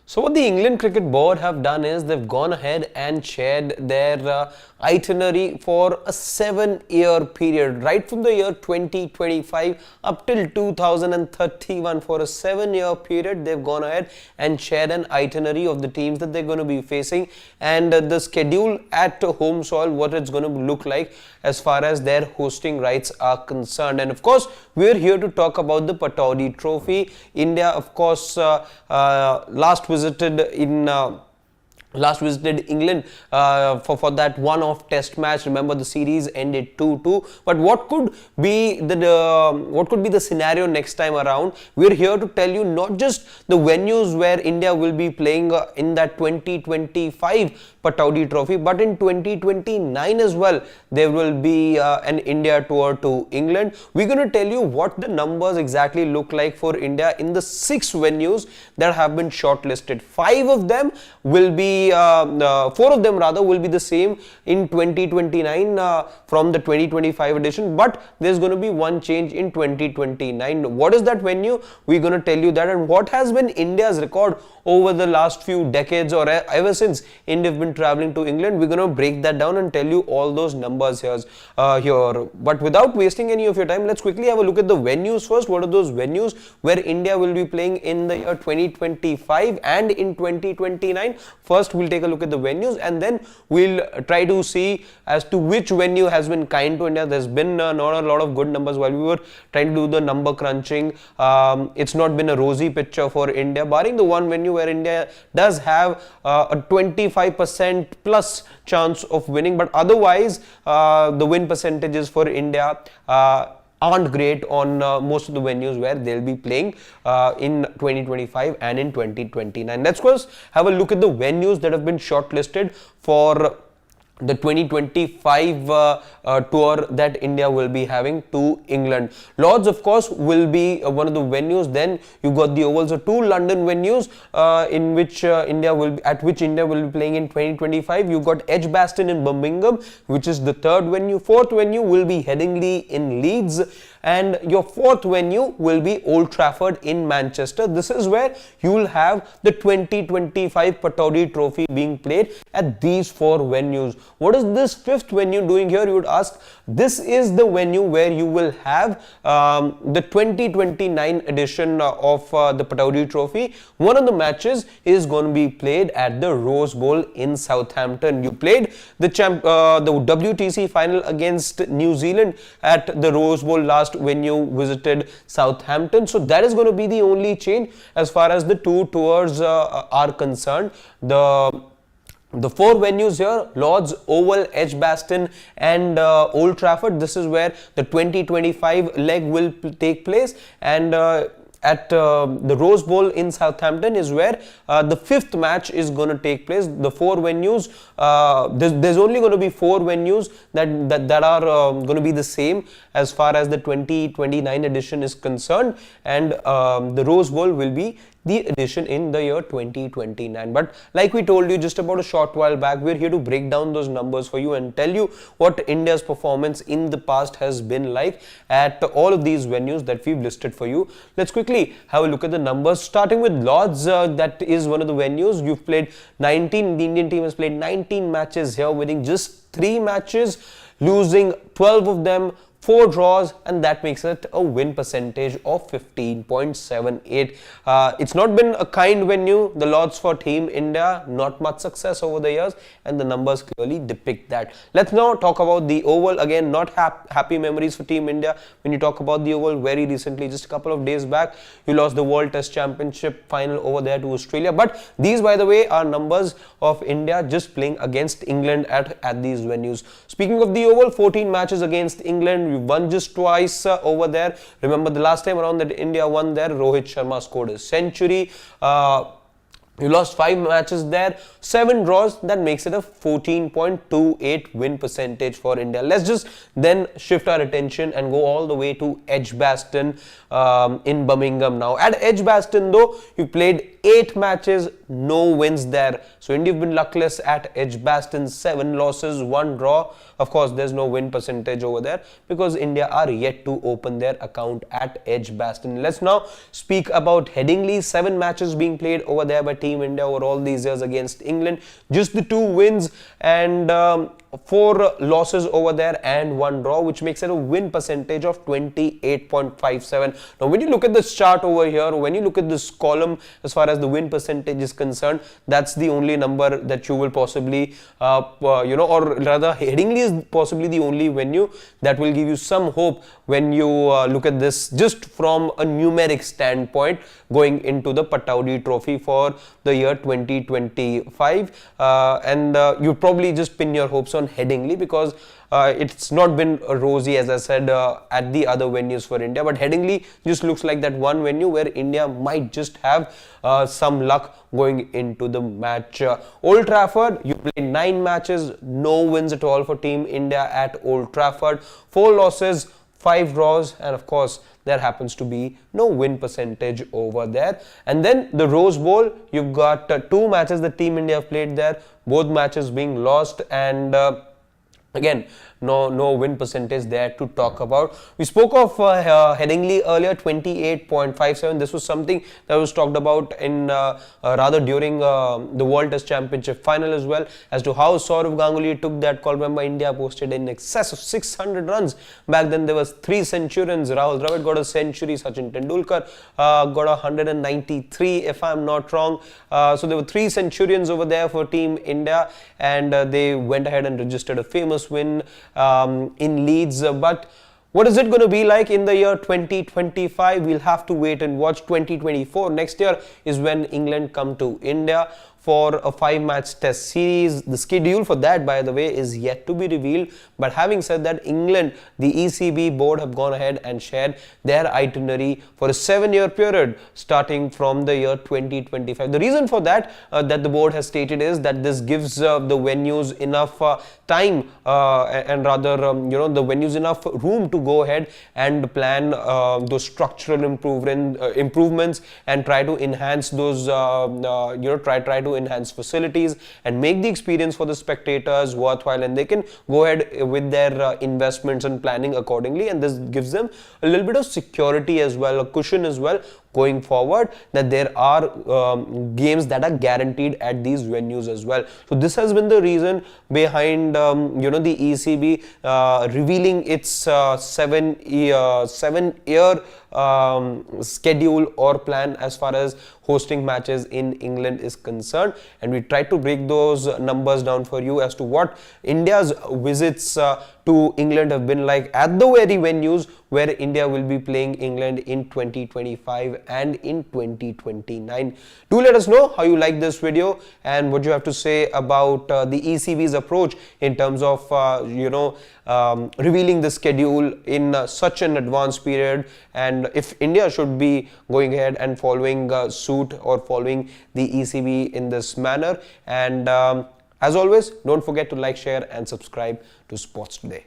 So what the England Cricket Board have done is they've gone ahead and shared their itinerary for a 7-year period, right from the year 2025 up till 2031. For a 7-year period, they've gone ahead and shared an itinerary of the teams that they're going to be facing and the schedule at home soil, what it's going to look like as far as their hosting rights are concerned. And of course, we're here to talk about the Pataudi Trophy. India, of course, last visited England for that one-off test match. Remember, the series ended 2-2. But what could be the scenario next time around? We're here to tell you not just the venues where India will be playing in that 2025 Pataudi Trophy, but in 2029 as well, there will be an India tour to England. We're going to tell you what the numbers exactly look like for India in the 6 venues that have been shortlisted. 4 of them rather will be the same in 2029 from the 2025 edition, but there's going to be one change in 2029. What is that venue? We're going to tell you that, and what has been India's record over the last few decades or ever since India have been traveling to England. We're going to break that down and tell you all those numbers here. But without wasting any of your time, let's quickly have a look at the venues first. What are those venues where India will be playing in the year 2025 and in 2029? First, we'll take a look at the venues and then we'll try to see as to which venue has been kind to India. There's been not a lot of good numbers while we were trying to do the number crunching. It's not been a rosy picture for India, barring the one venue where India does have a 25% plus chance of winning, but otherwise the win percentages for India aren't great on most of the venues where they'll be playing in 2025 and in 2029. Let's first have a look at the venues that have been shortlisted for the 2025 tour that India will be having to England. Lords, of course, will be one of the venues. Then you got the Oval, so 2 London venues in which India will be playing in 2025. You got Edgbaston in Birmingham, which is the 3rd venue. 4th venue will be Headingley in Leeds, and your 4th venue will be Old Trafford in Manchester. This is where you will have the 2025 Pataudi Trophy being played at these 4 venues. What is this 5th venue doing here, you would ask? This is the venue where you will have the 2029 edition of the Pataudi Trophy. One of the matches is going to be played at the Rose Bowl in Southampton. You played the WTC final against New Zealand at the Rose Bowl last when you visited Southampton. So that is going to be the only change as far as the 2 tours are concerned. The 4 venues here, Lords, Oval, Edgbaston and Old Trafford. This is where the 2025 leg will take place, and at the Rose Bowl in Southampton is where the 5th match is going to take place. The 4 venues, there's only going to be 4 venues that are going to be the same as far as the 2029 edition is concerned, and the Rose Bowl will be the edition in the year 2029. But like we told you just about a short while back, we're here to break down those numbers for you and tell you what India's performance in the past has been like at all of these venues that we've listed for you. Let's quickly have a look at the numbers, starting with Lords. That is one of the venues. You've played 19, the Indian team has played 19 matches here, winning just 3 matches, losing 12 of them, 4 draws, and that makes it a win percentage of 15.78. It's not been a kind venue, the Lords, for Team India. Not much success over the years, and the numbers clearly depict that. Let's now talk about the Oval. Again, not happy memories for Team India. When you talk about the Oval, very recently, just a couple of days back, you lost the World Test Championship final over there to Australia. But these, by the way, are numbers of India just playing against England at these venues. Speaking of the Oval, 14 matches against England. We won just twice over there. Remember the last time around that India won there, Rohit Sharma scored a century. You lost 5 matches there, 7 draws. That makes it a 14.28 win percentage for India. Let's just then shift our attention and go all the way to Edgbaston in Birmingham now. At Edgbaston though, you played 8 matches, no wins there. So India have been luckless at Edgbaston, 7 losses, 1 draw. Of course, there's no win percentage over there because India are yet to open their account at Edgbaston. Let's now speak about Headingley. 7 matches being played over there by Team India over all these years against England. Just the 2 wins and 4 losses over there and 1 draw, which makes it a win percentage of 28.57. Now, when you look at this chart over here, when you look at this column as far as the win percentage is concerned, that's the only number that you will possibly, or rather Headingley is possibly the only venue that will give you some hope when you look at this just from a numeric standpoint going into the Pataudi Trophy for the year 2025. And you probably just pin your hopes on Headingley because it's not been rosy, as I said, at the other venues for India. But Headingley just looks like that one venue where India might just have some luck going into the match. Old Trafford, you played 9 matches, no wins at all for Team India at Old Trafford. 4 losses, 5 draws, and of course there happens to be no win percentage over there. And then the Rose Bowl, you've got 2 matches that Team India have played there, both matches being lost, and again, no win percentage there to talk about. We spoke of Headingley earlier, 28.57. This was something that was talked about in rather during the World Test Championship final as well, as to how Sourav Ganguly took that call. Remember, India posted in excess of 600 runs. Back then there was 3 centurions. Rahul Dravid got a century, Sachin Tendulkar got 193 if I'm not wrong. So there were 3 centurions over there for Team India, and they went ahead and registered a famous win in Leeds. But what is it going to be like in the year 2025? We'll have to wait and watch. 2024, next year, is when England come to India for a 5-match test series. The schedule for that, by the way, is yet to be revealed. But having said that, England, the ECB board, have gone ahead and shared their itinerary for a 7-year period starting from the year 2025. The reason for that, that the board has stated, is that this gives the venues enough time and rather, the venues enough room to go ahead and plan those structural improvements and try to enhance those, try to enhance facilities and make the experience for the spectators worthwhile, and they can go ahead with their investments and planning accordingly. And this gives them a little bit of security as well, a cushion as well going forward, that there are games that are guaranteed at these venues as well. So this has been the reason behind the ECB revealing its 7-year schedule or plan as far as hosting matches in England is concerned. And we try to break those numbers down for you as to what India's visits to England have been like at the very venues where India will be playing England in 2025 and in 2029. Do let us know how you like this video and what you have to say about the ECB's approach in terms of revealing the schedule in such an advanced period, and if India should be going ahead and following suit or following the ECB in this manner. And as always, don't forget to like, share and subscribe to Sports Today.